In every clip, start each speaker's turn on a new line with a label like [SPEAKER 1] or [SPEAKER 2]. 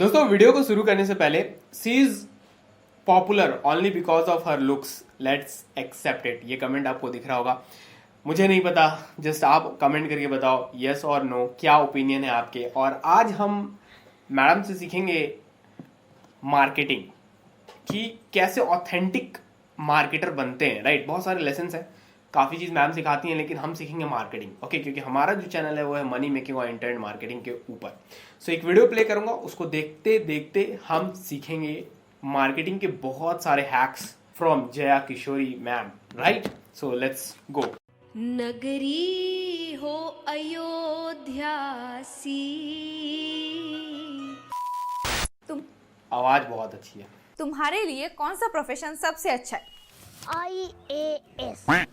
[SPEAKER 1] दोस्तों वीडियो को शुरू करने से पहले she is popular only because of her looks, let's accept it. ये कमेंट आपको दिख रहा होगा, मुझे नहीं पता, जस्ट आप कमेंट करके बताओ यस और नो, क्या ओपिनियन है आपके। और आज हम मैडम से सीखेंगे मार्केटिंग कि कैसे ऑथेंटिक मार्केटर बनते हैं, राइट। बहुत सारे लेसन हैं, काफ़ी चीज़ मैम सिखाती हैं, लेकिन हम सीखेंगे मार्केटिंग, ओके। क्योंकि हमारा जो चैनल है वो है मनी मेकिंग और इंटरनेट मार्केटिंग के ऊपर। सो एक वीडियो प्ले करूंगा, उसको देखते देखते हम सीखेंगे मार्केटिंग के बहुत सारे hacks from Jaya Kishori ma'am, right. So let's go.
[SPEAKER 2] नगरी हो अयोध्या सी।
[SPEAKER 1] आवाज बहुत अच्छी है।
[SPEAKER 3] तुम्हारे लिए कौन सा प्रोफेशन सबसे अच्छा है?
[SPEAKER 4] IAS।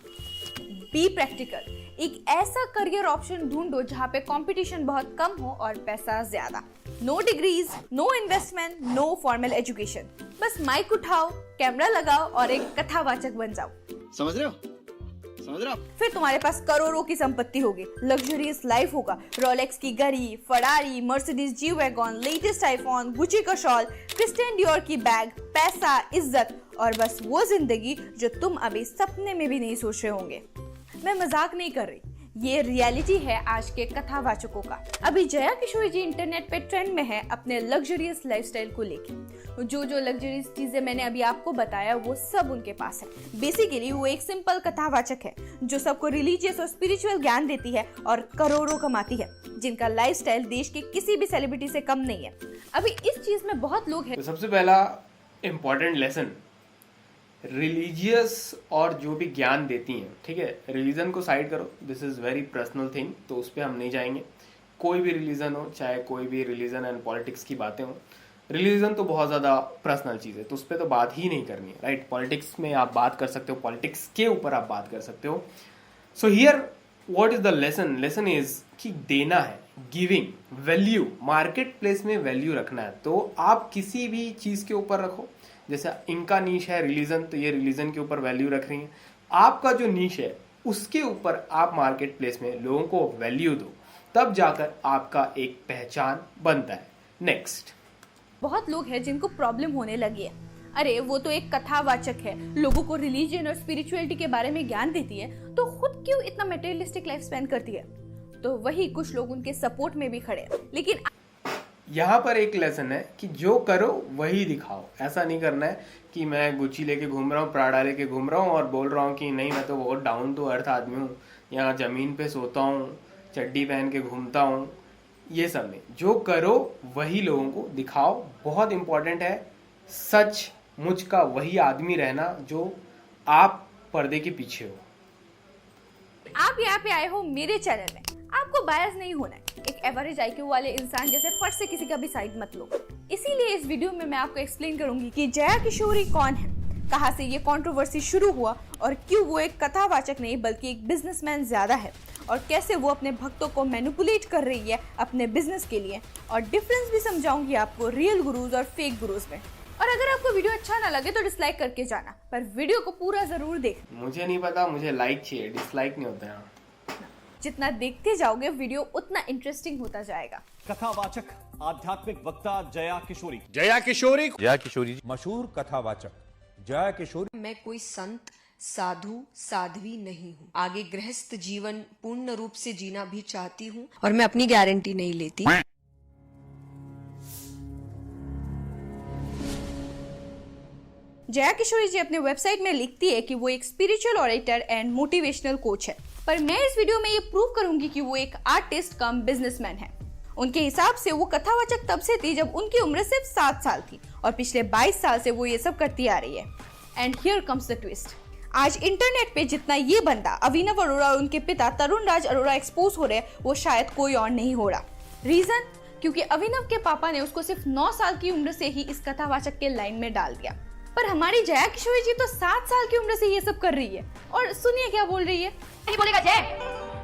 [SPEAKER 3] Be practical. एक ऐसा करियर ऑप्शन ढूंढो जहाँ पे कंपटीशन बहुत कम हो और पैसा ज्यादा। No degrees, no investment, no formal education. बस माइक उठाओ, कैमरा लगाओ और एक कथावाचक बन जाओ।
[SPEAKER 5] समझ रहे हो?
[SPEAKER 3] फिर तुम्हारे पास करोड़ों की संपत्ति होगी, लग्जरियस लाइफ होगा, रोलेक्स की घड़ी, Ferrari, Mercedes G wagon, latest iPhone, Gucci का शॉल, क्रिस्टियन डियोर की बैग, पैसा, इज्जत और बस वो जिंदगी जो तुम अभी सपने में भी नहीं सोच रहे होंगे। मैं मजाक नहीं कर रही, ये रियलिटी है आज के कथावाचकों का। अभी जया किशोरी जी इंटरनेट पे ट्रेंड में है अपने लग्जरियस लाइफस्टाइल को लेके। जो लग्जरियस चीजें मैंने अभी आपको बताया वो सब उनके पास है। बेसिकली वो एक सिंपल कथावाचक है जो सबको रिलीजियस और स्पिरिचुअल ज्ञान देती है और करोड़ों कमाती है, जिनका लाइफस्टाइल देश के किसी भी सेलिब्रिटी से कम नहीं है। अभी इस चीज में बहुत लोग हैं।
[SPEAKER 1] तो सबसे पहला इंपॉर्टेंट लेसन, रिलीजियस और जो भी ज्ञान देती हैं, ठीक है, रिलीजन को साइड करो, this is very personal thing, तो उस पर हम नहीं जाएंगे। कोई भी रिलीजन हो, चाहे कोई भी रिलीजन एंड पॉलिटिक्स की बातें हो, रिलीजन तो बहुत ज़्यादा पर्सनल चीज़ है, तो उस पर तो बात ही नहीं करनी है, राइट। पॉलिटिक्स में आप बात कर सकते हो, पॉलिटिक्स के ऊपर आप बात कर सकते हो। So here what is the lesson? Lesson is कि देना है, गिविंग वैल्यू, मार्केट प्लेस में वैल्यू रखना है। तो आप किसी भी चीज़ के ऊपर रखो, जैसे इनका नीश है रिलीजन, तो ये रिलीजन के ऊपर वैल्यू रख रही है। आपका जो नीश है उसके ऊपर आप मार्केट प्लेस में लोगों को वैल्यू दो, तब जाकर आपका एक पहचान बनता है। नेक्स्ट,
[SPEAKER 3] बहुत लोग हैं जिनको प्रॉब्लम होने लगी है। अरे वो तो एक कथावाचक है, लोगों को रिलीजन और स्पिरिचुअलिटी के बारे में ज्ञान देती है, तो खुद क्यों इतना मटेरियलिस्टिक लाइफ स्पेंड करती है? तो वही कुछ लोग उनके सपोर्ट में भी खड़े हैं। लेकिन
[SPEAKER 1] यहाँ पर एक लेसन है कि जो करो वही दिखाओ। ऐसा नहीं करना है कि मैं गुची लेके घूम रहा हूँ, प्राडा लेके घूम रहा हूँ और बोल रहा हूँ कि नहीं मैं तो बहुत डाउन टू अर्थ आदमी हूँ, यहाँ ज़मीन पे सोता हूँ, चड्डी पहन के घूमता हूँ। ये सब नहीं, जो करो वही लोगों को दिखाओ। बहुत इंपॉर्टेंट है सच मुझ का वही आदमी रहना जो आप पर्दे के पीछे हो।
[SPEAKER 3] आप यहाँ पे आए हो मेरे चैनल में, आपको बायस नहीं होना है। एक एवरेज IQ वाले इंसान जैसे फट से किसी का भी साइड मत लो। इसीलिए इस वीडियो में मैं आपको एक्सप्लेन करूंगी कि जया किशोरी कौन है, कहां से ये कंट्रोवर्सी शुरू हुआ और क्यों वो एक कथावाचक नहीं बल्कि एक बिजनेसमैन ज्यादा है, और कैसे वो अपने भक्तों को मैनिपुलेट कर रही है अपने बिजनेस के लिए। और डिफरेंस भी समझाऊंगी आपको रियल गुरुज और फेक गुरुज में। और अगर आपको वीडियो अच्छा ना लगे तो डिसलाइक करके जाना, पर वीडियो को पूरा जरूर देख।
[SPEAKER 1] मुझे नहीं पता, मुझे लाइक चाहिए, डिसलाइक नहीं होता है।
[SPEAKER 3] जितना देखते जाओगे वीडियो उतना इंटरेस्टिंग होता जाएगा।
[SPEAKER 6] कथावाचक आध्यात्मिक वक्ता जया किशोरी।
[SPEAKER 7] जया किशोरी जी
[SPEAKER 8] मशहूर कथावाचक जया किशोरी।
[SPEAKER 2] मैं कोई संत, साधु, साध्वी नहीं हूँ। आगे गृहस्थ जीवन पूर्ण रूप से जीना भी चाहती हूँ और मैं अपनी गारंटी नहीं लेती।
[SPEAKER 3] जया किशोरी जी अपने वेबसाइट में लिखती है कि वो एक spiritual orator and motivational coach है, पर मैं इस वीडियो में ये प्रूव करूंगी कि वो एक आर्टिस्ट कम बिजनेसमैन है। उनके हिसाब से वो कथावाचक तब से थी जब उनकी उम्र सिर्फ 7 साल थी और पिछले 22 साल से वो ये सब करती आ रही है। And here comes the twist. आज इंटरनेट पे जितना ये बंदा अभिनव अरोड़ा और उनके पिता तरुण राज अरोड़ा एक्सपोज हो रहे हैं, वो शायद कोई और नहीं हो रहा। रीजन? क्योंकि अभिनव के पापा ने उसको सिर्फ 9 साल की उम्र से ही इस कथावाचक के लाइन में डाल दिया। पर हमारी जया किशोरी जी तो 7 साल की उम्र से ये सब कर रही है। और सुनिए क्या बोल रही है।
[SPEAKER 4] नहीं बोलेगा जय,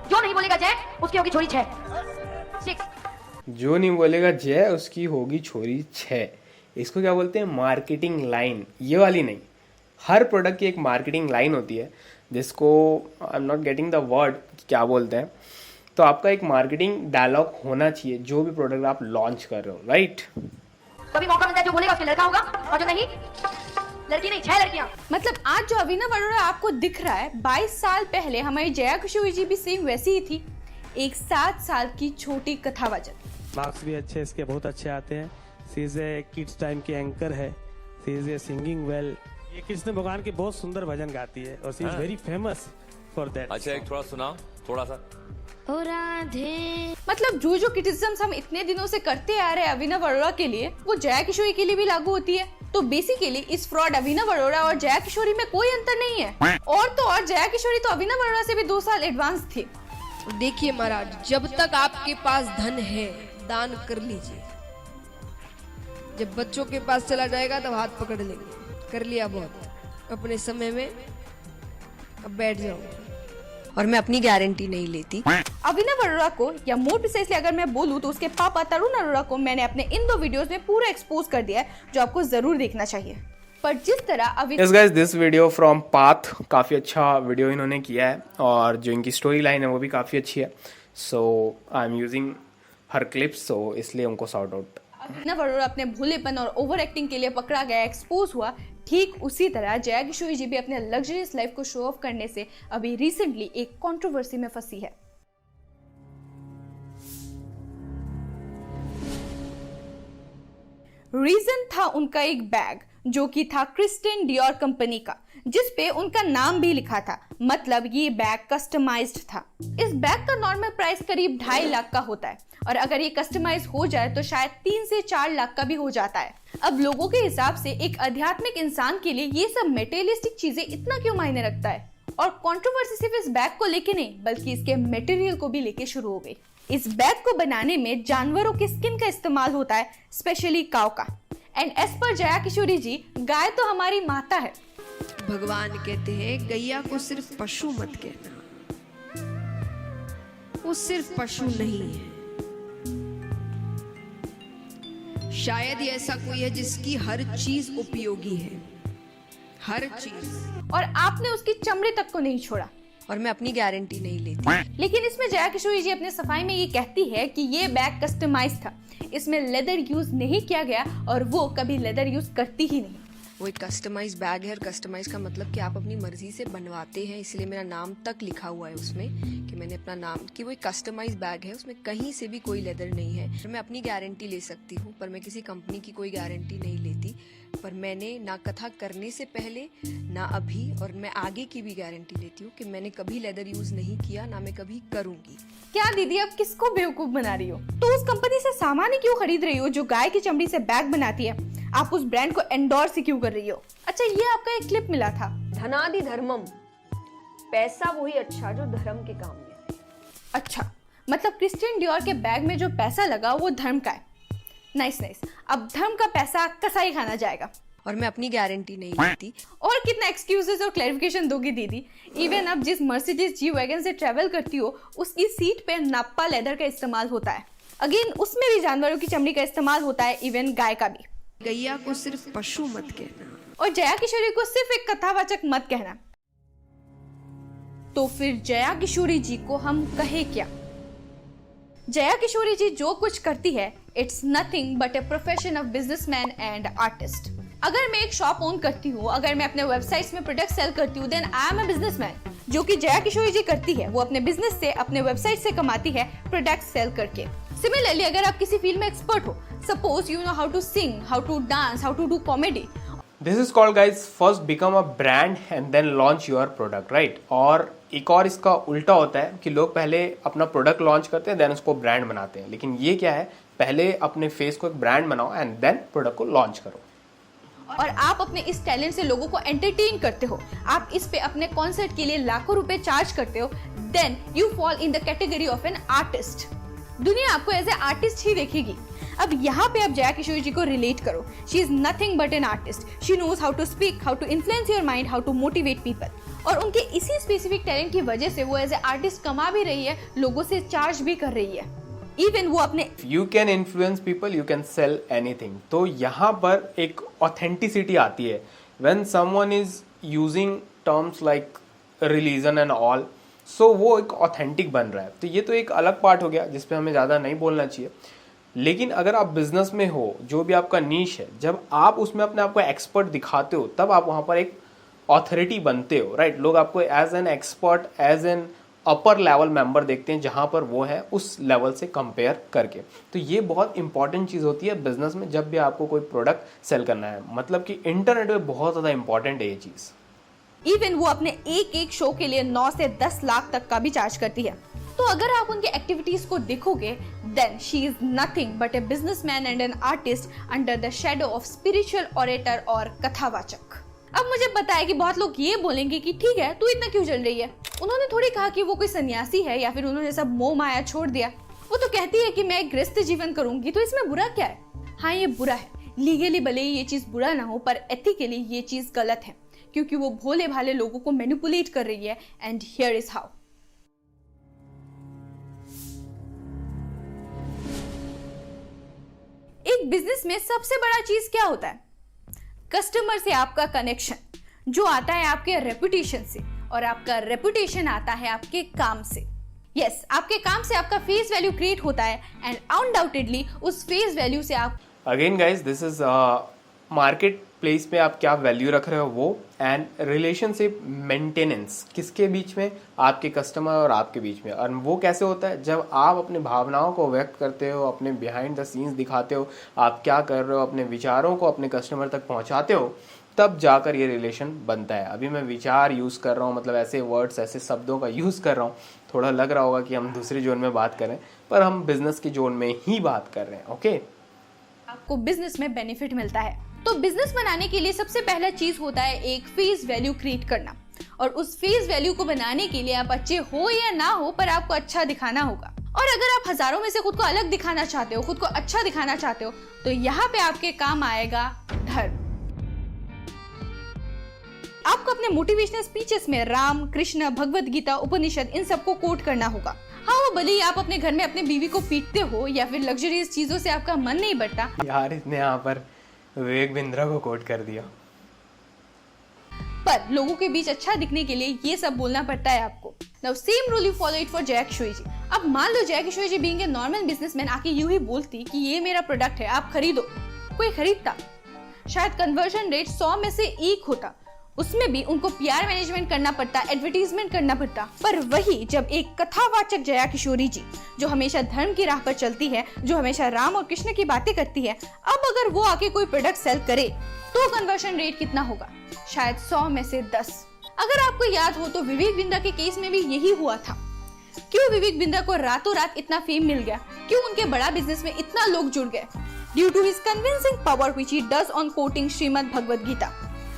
[SPEAKER 4] जो नहीं बोलेगा जय उसकी होगी छोरी 6।
[SPEAKER 1] जो नहीं बोलेगा जय उसकी होगी छोरी 6। इसको क्या बोलते हैं? Marketing line. ये वाली नहीं, हर प्रोडक्ट की एक मार्केटिंग लाइन होती है जिसको I am not getting the word क्या बोलते हैं। तो आपका एक मार्केटिंग डायलॉग होना चाहिए जो भी प्रोडक्ट आप लॉन्च कर रहे हो, राइट।
[SPEAKER 4] कभी मौका मिलता है जो बोलेगा उसके लड़का होगा, और जो नहीं, लड़की नहीं, 6 लड़कियां।
[SPEAKER 3] मतलब आज जो अभिनव अरोड़ा आपको दिख रहा है, 22 साल पहले हमारी जया किशोरी जी भी सेम वैसी ही थी, एक 7 साल की छोटी कथावाचक।
[SPEAKER 5] मार्क्स भी अच्छे इसके बहुत अच्छे आते हैं। सी इज ए किड्स टाइम की एंकर है। सी इज ए सिंगिंग वेल। ये कृष्ण भगवान के बहुत सुंदर भजन गाती है और she is very famous for that.
[SPEAKER 7] अच्छा एक थोड़ा सुनाओ, थोड़ा सा।
[SPEAKER 4] ओ राधे।
[SPEAKER 3] मतलब जो क्रिटिसिज्म हम इतने दिनों से करते आ रहे हैं अभिनव अरोड़ा के लिए, वो जया किशोरी के लिए भी लागू होती है। तो बेसिकली इस फ्रॉड अभिनव अरोड़ा और जया किशोरी में कोई अंतर नहीं है। और तो और जया किशोरी तो अभिनव अरोड़ा से भी 2 साल एडवांस थे।
[SPEAKER 2] देखिए महाराज, जब तक आपके पास धन है दान कर लीजिए, जब बच्चों के पास चला जाएगा तब हाथ पकड़ लेंगे। कर लिया बहुत अपने समय में, अब बैठ जाओ। और मैं अपनी गारंटी नहीं लेती।
[SPEAKER 3] अभिनव अरोड़ा को, या मोर प्रिसाइसली अगर मैं बोलूं तो उसके पापा तरुण अरोड़ा को मैंने अपने इन 2 वीडियोस में पूरा एक्सपोज कर दिया है, जो आपको जरूर देखना चाहिए। पर जिस तरह
[SPEAKER 1] yes guys, this video from path, काफ़ी अच्छा वीडियो इन्होंने किया है और जो इनकी स्टोरी लाइन है वो भी काफ़ी अच्छी है। So I am using her clips, so इसलिए उनको सॉर्ट आउट।
[SPEAKER 3] अभिनव अरोड़ा अपने भोलेपन और ओवर एक्टिंग के लिए पकड़ा गया, एक्सपोज हुआ। ठीक उसी तरह जया किशोरी जी भी अपने लग्जरियस लाइफ को शो ऑफ करने से अभी रिसेंटली एक कंट्रोवर्सी में फंसी है। रीजन था उनका एक बैग जो कि था क्रिस्टियन डियोर कंपनी का, जिस पे उनका नाम भी लिखा था। मतलब ये बैग कस्टमाइज्ड था। इस बैग का नॉर्मल प्राइस करीब 2.5 लाख का होता है, और अगर ये कस्टमाइज हो जाए तो शायद 3 से 4 लाख का भी हो जाता है। अब लोगों के हिसाब से एक आध्यात्मिक इंसान के लिए ये सब मटेरियलिस्टिक चीजें इतना क्यों मायने रखता है? और कंट्रोवर्सी सिर्फ इस बैग को लेके नहीं, बल्कि इसके मटेरियल को भी लेके शुरू हो गई। इस बैग को बनाने में जानवरों के स्किन का इस्तेमाल होता है, स्पेशली काऊ का। And as per Jaya Kishori जी, गाय तो हमारी माता है।
[SPEAKER 2] भगवान कहते हैं गैया को सिर्फ पशु मत कहना, वो सिर्फ पशु नहीं है। शायद ही ऐसा कोई है जिसकी हर चीज उपयोगी है, हर चीज।
[SPEAKER 3] और आपने उसकी चमड़ी तक को नहीं छोड़ा।
[SPEAKER 2] और मैं अपनी गारंटी नहीं लेती।
[SPEAKER 3] लेकिन इसमें जया किशोरी जी अपने सफाई में ये कहती है कि ये बैग कस्टमाइज था, इसमें लेदर यूज नहीं किया गया और वो कभी लेदर यूज करती ही नहीं।
[SPEAKER 2] वो एक कस्टमाइज बैग है, और कस्टमाइज का मतलब कि आप अपनी मर्जी से बनवाते हैं, इसलिए मेरा नाम तक लिखा हुआ है उसमें कि मैंने अपना नाम, कि वो एक कस्टमाइज बैग है, उसमें कहीं से भी कोई लेदर नहीं है। मैं अपनी गारंटी ले सकती हूँ, पर मैं किसी कंपनी की कोई गारंटी नहीं लेती। पर मैंने ना कथा करने से पहले, ना अभी, और मैं आगे की भी गारंटी लेती हूँ कि मैंने कभी लेदर यूज नहीं किया, ना मैं कभी करूंगी।
[SPEAKER 3] क्या दीदी, अब किसको बेवकूफ बना रही हो? तो उस कंपनी से सामान ही क्यों खरीद रही हो जो गाय की चमड़ी से बैग बनाती है? आप उस ब्रांड को एंडोर्स ही क्यों कर रही हो? अच्छा, ये आपका एक क्लिप मिला था।
[SPEAKER 9] धनादि धर्मम, पैसा वही अच्छा जो धर्म के काम में है।
[SPEAKER 3] अच्छा, मतलब क्रिस्टियन डियोर के बैग में जो पैसा लगा वो धर्म का है। Nice nice. अब धर्म का पैसा कसाई खाना जाएगा।
[SPEAKER 2] और मैं अपनी गारंटी नहीं लेती।
[SPEAKER 3] और कितना एक्सक्यूजेस और क्लैरिफिकेशन दोगी दीदी? इवन अब जिस मर्सिडीज जी वैगन से ट्रेवल करती हो, उसकी सीट पे नाप्पा लेदर का इस्तेमाल होता है। अगेन उसमें भी जानवरों की चमड़ी का इस्तेमाल होता है, इवन गाय का भी।
[SPEAKER 2] गैया को सिर्फ पशु मत कहना,
[SPEAKER 3] और जया किशोरी को सिर्फ एक कथावाचक मत कहना। तो फिर जया किशोरी जी को हम कहे क्या? जया किशोरी जी जो कुछ करती है, it's nothing but a profession of businessman and artist. अगर मैं एक शॉप ओन करती हूँ, अगर मैं अपने वेबसाइट्स में प्रोडक्ट सेल करती हूँ, then I am a businessman. जो कि जया किशोरी जी करती है, वो अपने बिजनेस से, अपने वेबसाइट से कमाती है, प्रोडक्ट सेल करके। सिमिलरली अगर आप किसी फील्ड में एक्सपर्ट हो, suppose you know how to sing, how to dance, how to do comedy.
[SPEAKER 1] This is called guys first become a brand and then launch your product, right. और एक और इसका उल्टा होता है कि लोग पहले अपना प्रोडक्ट लॉन्च करते हैं, देन उसको ब्रांड बनाते हैं। लेकिन ये क्या है, पहले अपने फेस को एक ब्रांड बनाओ एंड देन प्रोडक्ट को लॉन्च करो।
[SPEAKER 3] और आप अपने इस टैलेंट से लोगों को एंटरटेन करते हो, आप इस पे अपने कॉन्सर्ट के लिए लाखों रुपए चार्ज करते हो, then you fall in the category of an artist. दुनिया आपको एज ए आर्टिस्ट ही देखेगी। अब यहाँ पे आप जया किशोरी जी को रिलेट करो। She is nothing but an artist. She knows how to speak, how to influence your mind, how to motivate people. और उनके इसी स्पेसिफिक टैलेंट की वजह से वो एज ए आर्टिस्ट कमा भी रही है, लोगों से चार्ज भी कर रही है। इवन वो अपने
[SPEAKER 1] you can influence people, you can sell anything. तो यहाँ पर एक ऑथेंटिसिटी आती है when someone is using terms like religion and all, so वो एक ऑथेंटिक बन रहा है। तो ये तो एक अलग पार्ट हो गया जिसपे हमें ज़्यादा नहीं बोलना चाहिए। लेकिन अगर आप बिजनेस में हो, जो भी आपका नीश है, जब आप उसमें अपने आप को एक्सपर्ट दिखाते हो तब आप वहां पर एक ऑथोरिटी बनते हो, राइट। लोग आपको as an expert, as an upper level member देखते हैं, जहां पर वो है उस लेवल से कंपेयर करके। तो ये बहुत इंपॉर्टेंट चीज़ होती है बिजनेस में, जब भी आपको कोई प्रोडक्ट सेल करना है। मतलब कि इंटरनेट में बहुत ज़्यादा इंपॉर्टेंट है ये चीज़।
[SPEAKER 3] इवन वो अपने एक शो के लिए 9 से 10 लाख तक का भी चार्ज करती है। तो अगर आप उनके एक्टिविटीज को देखोगे, then she is nothing but a businessman and an artist under the shadow of spiritual orator और कथावाचक। अब मुझे पता है कि बहुत लोग ये बोलेंगे कि ठीक है, तू इतना क्यों जल रही है। उन्होंने थोड़ी कहा कि वो कोई सन्यासी है या फिर उन्होंने सब मोह माया छोड़ दिया। वो तो कहती है कि मैं एक गृहस्थ जीवन करूंगी, तो इसमें बुरा क्या है। हाँ, ये बुरा है। लीगली भले ही ये चीज बुरा ना हो, पर एथिकली ये चीज गलत है, क्योंकि वो भोले भाले लोगों को मैनिपुलेट कर रही है। And here is how. एक बिजनेस में सबसे बड़ा चीज क्या होता है? कस्टमर से आपका कनेक्शन, जो आता है आपके रेपुटेशन से, और आपका रेपुटेशन आता है आपके काम से। यस, आपके काम से आपका फेस वैल्यू क्रिएट होता है एंड अनडाउटेडली उस फेस वैल्यू से आप
[SPEAKER 1] again guys, this is market place में आप क्या वैल्यू रख रहे हो वो, एंड रिलेशनशिप मेंटेनेंस किसके बीच में, आपके कस्टमर और आपके बीच में। और वो कैसे होता है? जब आप अपने भावनाओं को व्यक्त करते हो, अपने बिहाइंड द सीन्स दिखाते हो, आप क्या कर रहे हो, अपने विचारों को अपने कस्टमर तक पहुंचाते हो, तब जाकर ये रिलेशन बनता है। अभी मैं विचार यूज़ कर रहा हूँ, मतलब ऐसे वर्ड्स, ऐसे शब्दों का यूज़ कर रहा हूँ। थोड़ा लग रहा होगा कि हम दूसरे जोन में बात कर रहे हैं, पर हम बिजनेस के जोन में ही बात कर रहे हैं। ओके,
[SPEAKER 3] आपको बिजनेस में बेनिफिट मिलता है। तो बिजनेस बनाने के लिए सबसे पहला चीज होता है एक फेस वैल्यू क्रिएट करना, और उस फेस वैल्यू को बनाने के लिए आप अच्छे हो या ना हो, पर आपको अच्छा दिखाना होगा। और अगर आप हजारों में से खुद को अलग दिखाना चाहते हो, खुद को अच्छा दिखाना चाहते हो, तो यहाँ पे आपके काम आएगा धर्म। आपको अपने मोटिवेशनल स्पीचेस में राम, कृष्ण, भगवत गीता, उपनिषद, इन सबको कोट करना होगा। हाँ, वो भले ही आप अपने घर में अपने बीवी को पीटते हो या फिर लग्जरियस चीजों से आपका मन नहीं बढ़ता।
[SPEAKER 1] यार, इसने यहाँ पर विवेक बिंद्रा को कोट कर दिया।
[SPEAKER 3] पर लोगों के बीच अच्छा दिखने के लिए ये सब बोलना पड़ता है आपको। Now same rule you follow it for Jaya Kishori जी। अब मान लो जया किशोरी जी बीइंग ए नॉर्मल बिजनेसमैन आके यूं ही बोलती कि ये मेरा प्रोडक्ट है, आप खरीदो। कोई खरीदता? शायद कन्वर्जन रेट 100 में से 1 होता। उसमें भी उनको पीआर मैनेजमेंट करना पड़ता, एडवर्टीजमेंट करना पड़ता। पर वही जब एक कथावाचक जया किशोरी जी, जो हमेशा धर्म की राह पर चलती है, जो हमेशा राम और कृष्ण की बातें करती है, अब अगर वो आके कोई प्रोडक्ट सेल करे तो कन्वर्जन रेट कितना होगा? शायद 100 में से 10। अगर आपको याद हो तो विवेक बिंद्रा के केस में भी यही हुआ था। क्यों विवेक बिंद्रा को रातों रात इतना फेम मिल गया? क्यों उनके बड़ा बिजनेस में इतना लोग जुड़ गए? Due to his convincing power which he does on quoting Shrimad Bhagavad Gita.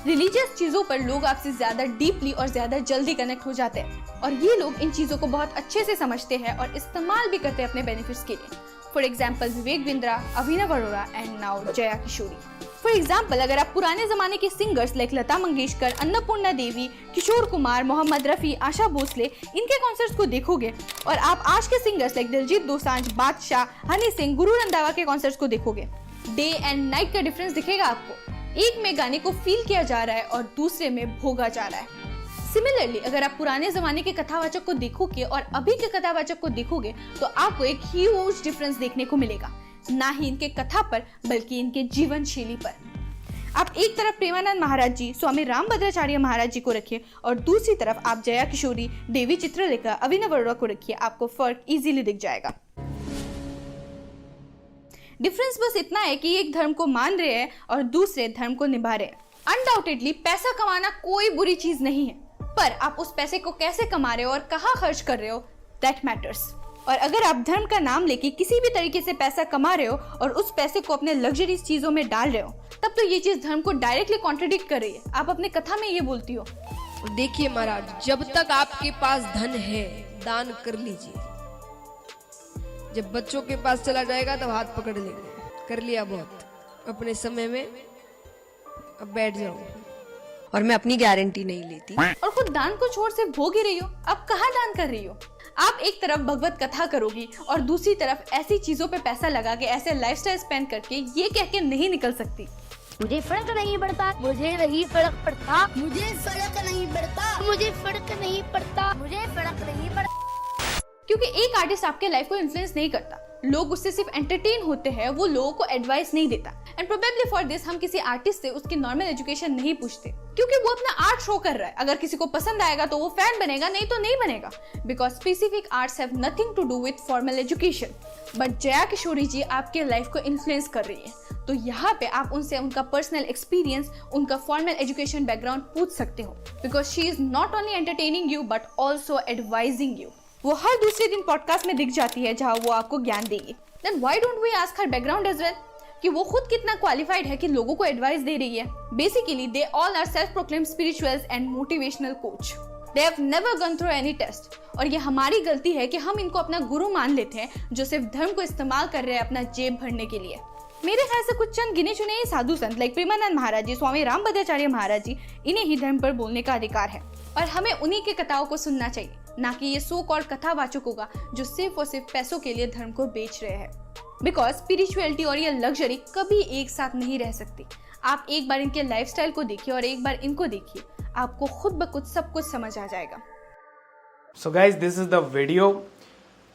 [SPEAKER 3] Religious चीजों पर लोग आपसे ज्यादा डीपली और ज्यादा जल्दी कनेक्ट हो जाते हैं, और ये लोग इन चीजों को बहुत अच्छे से समझते हैं और इस्तेमाल भी करते हैं अपने बेनिफिट्स के लिए। For example Vivek Bindra, Abhinav Arora and now Jaya Kishori. For example, अगर आप पुराने जमाने के सिंगर्स लाइक लता मंगेशकर, अन्नपूर्णा देवी, किशोर कुमार, मोहम्मद रफी, आशा भोसले, इनके कॉन्सर्ट्स को देखोगे, और आप आज के सिंगर्स लाइक दिलजीत दोसांझ, बादशाह, हनी सिंह, गुरु रंधावा के कॉन्सर्ट्स को देखोगे, डे एंड नाइट का डिफरेंस दिखेगा आपको। एक में गाने को फील किया जा रहा है और दूसरे में भोगा जा रहा है। सिमिलरली, अगर आप पुराने जमाने के कथावाचक को देखोगे और अभी के कथावाचक को देखोगे, तो आपको एक ह्यूज डिफरेंस देखने को मिलेगा, ना ही इनके कथा पर बल्कि इनके जीवन शैली पर। आप एक तरफ प्रेमानंद महाराज जी, स्वामी रामभद्राचार्य महाराज जी को रखिए, और दूसरी तरफ आप जया किशोरी, देवी चित्रलेखा, अभिनव अरोरा को रखिए, आपको फर्क इजीली दिख जाएगा। डिफरेंस बस इतना है कि एक धर्म को मान रहे हैं और दूसरे धर्म को निभा रहे हैं। अनडाउटेडली पैसा कमाना कोई बुरी चीज नहीं है, पर आप उस पैसे को कैसे कमा रहे हो और कहाँ खर्च कर रहे हो, दैट मैटर्स। और अगर आप धर्म का नाम लेके किसी भी तरीके से पैसा कमा रहे हो और उस पैसे को अपने लग्जरीज चीजों में डाल रहे हो, तब तो ये चीज धर्म को डायरेक्टली कॉन्ट्रडिक्ट कर रही है। आप अपने कथा में ये बोलती हो।
[SPEAKER 2] देखिए महाराज, जब तक आपके पास धन है दान कर लीजिए, जब बच्चों के पास चला जाएगा तब हाथ पकड़ लेंगे। कर लिया बहुत अपने समय में, अब बैठ जाओ।
[SPEAKER 9] और मैं अपनी गारंटी नहीं लेती।
[SPEAKER 3] और खुद दान को छोड़ से भोग ही रही हो, अब कहाँ दान कर रही हो? आप एक तरफ भगवत कथा करोगी और दूसरी तरफ ऐसी चीजों पे पैसा लगा के, ऐसे लाइफस्टाइल स्पेंड करके ये कह के नहीं निकल सकती
[SPEAKER 4] मुझे फर्क नहीं पड़ता, मुझे नहीं फर्क पड़ता, मुझे फर्क नहीं पड़ता, मुझे फर्क नहीं पड़ता, मुझे फर्क नहीं पड़ता।
[SPEAKER 3] क्योंकि एक आर्टिस्ट आपके लाइफ को इन्फ्लुएंस नहीं करता, लोग उससे सिर्फ एंटरटेन होते हैं, वो लोगों को एडवाइस नहीं देता। एंड प्रोबेबली फॉर दिस हम किसी आर्टिस्ट से उसकी नॉर्मल एजुकेशन नहीं पूछते, क्योंकि वो अपना आर्ट शो कर रहा है। अगर किसी को पसंद आएगा तो वो फैन बनेगा, नहीं तो नहीं बनेगा, because specific arts have nothing to do with formal education. But Jaya Kishori ji आपके लाइफ को इन्फ्लुएंस कर रही है, तो यहाँ पे आप उनसे उनका पर्सनल एक्सपीरियंस, उनका फॉर्मल एजुकेशन बैकग्राउंड पूछ सकते हो, because she is not only entertaining you but also advising you. वो हर दूसरे दिन पॉडकास्ट में दिख जाती है जहाँ वो आपको ज्ञान देगी। Then why don't we ask her background as well, कि वो खुद कितना क्वालिफाइड है कि लोगों को एडवाइस दे रही है। Basically they all are self proclaimed spirituals and motivational coach. They have never gone through any test. और ये हमारी गलती है कि हम इनको अपना गुरु मान लेते हैं, जो सिर्फ धर्म को इस्तेमाल कर रहे हैं अपना जेब भरने के लिए। मेरे ख्याल से कुछ चंद गिने चुने साधु संत लाइक प्रेमानंद महाराज जी, स्वामी रामभद्राचार्य महाराज जी, इन्हें ही धर्म पर बोलने का अधिकार है, और हमें उन्हीं के कथाओं को सुनना चाहिए, ना कि ये सो कॉल्ड कथावाचकों का जो सिर्फ और सिर्फ पैसों के लिए धर्म को बेच रहे हैं। बिकॉज स्पिरिचुअलिटी और ये लग्जरी कभी एक साथ नहीं रह सकती। आप एक बार इनके लाइफस्टाइल को देखिए और एक बार इनको देखिए, आपको खुद ब खुद सब कुछ समझ आ जाएगा।
[SPEAKER 1] So guys this is the video.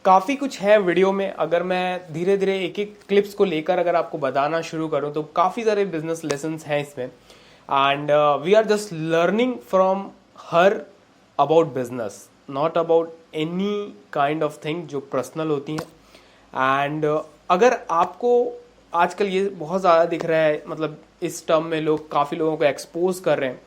[SPEAKER 1] काफ़ी कुछ है वीडियो में। अगर मैं धीरे धीरे एक एक क्लिप्स को लेकर अगर आपको बताना शुरू करूं तो काफ़ी सारे बिजनेस लेसन्स हैं इसमें, and we are just learning from her about business, not about any kind of thing जो पर्सनल होती हैं। एंड अगर आपको आजकल ये बहुत ज़्यादा दिख रहा है, मतलब इस टर्म में लोग काफ़ी लोगों को एक्सपोज कर रहे हैं,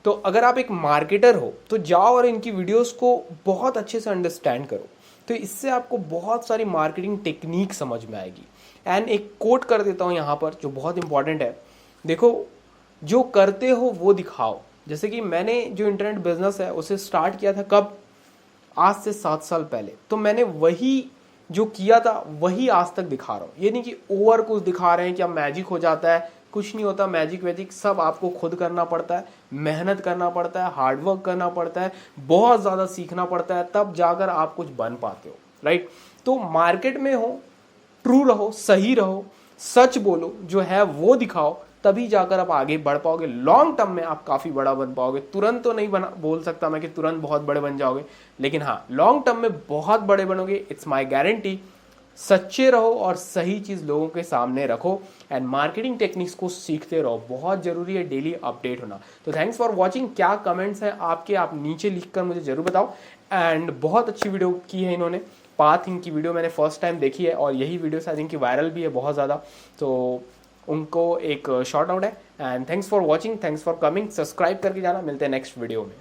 [SPEAKER 1] तो अगर आप एक मार्केटर हो तो जाओ और इनकी वीडियोस को बहुत अच्छे से अंडरस्टैंड करो, तो इससे आपको बहुत सारी मार्केटिंग टेक्निक समझ में आएगी। एंड एक कोट कर देता हूँ यहाँ पर जो बहुत इंपॉर्टेंट है, देखो जो करते हो वो दिखाओ। जैसे कि मैंने जो इंटरनेट बिजनेस है उसे स्टार्ट किया था कब, आज से 7 साल पहले, तो मैंने वही जो किया था वही आज तक दिखा रहा हूँ। ये नहीं कि ओवर कुछ दिखा रहे हैं कि अब मैजिक हो जाता है, कुछ नहीं होता। मैजिक वैजिक सब आपको खुद करना पड़ता है, मेहनत करना पड़ता है, हार्डवर्क करना पड़ता है, बहुत ज़्यादा सीखना पड़ता है, तब जाकर आप कुछ बन पाते हो, राइट। तो मार्केट में हो, ट्रू रहो, सही रहो, सच बोलो, जो है वो दिखाओ, तभी जाकर आप आगे बढ़ पाओगे। लॉन्ग टर्म में आप काफ़ी बड़ा बन पाओगे। तुरंत तो नहीं बोल सकता मैं कि तुरंत बहुत बड़े बन जाओगे, लेकिन हाँ लॉन्ग टर्म में बहुत बड़े बनोगे, इट्स माई गारंटी। सच्चे रहो और सही चीज़ लोगों के सामने रखो, एंड मार्केटिंग टेक्निक्स को सीखते रहो। बहुत ज़रूरी है डेली अपडेट होना। तो थैंक्स फॉर वॉचिंग। क्या कमेंट्स हैं आपके, आप नीचे लिखकर मुझे ज़रूर बताओ। एंड बहुत अच्छी वीडियो की है इन्होंने, पाथ इनकी वीडियो मैंने फर्स्ट टाइम देखी है, और यही वीडियो शायद इनकी वायरल भी है बहुत ज़्यादा, तो उनको एक शॉर्ट आउट है। And thanks for watching, thanks for coming. Subscribe करके जाना, मिलते हैं नेक्स्ट वीडियो में।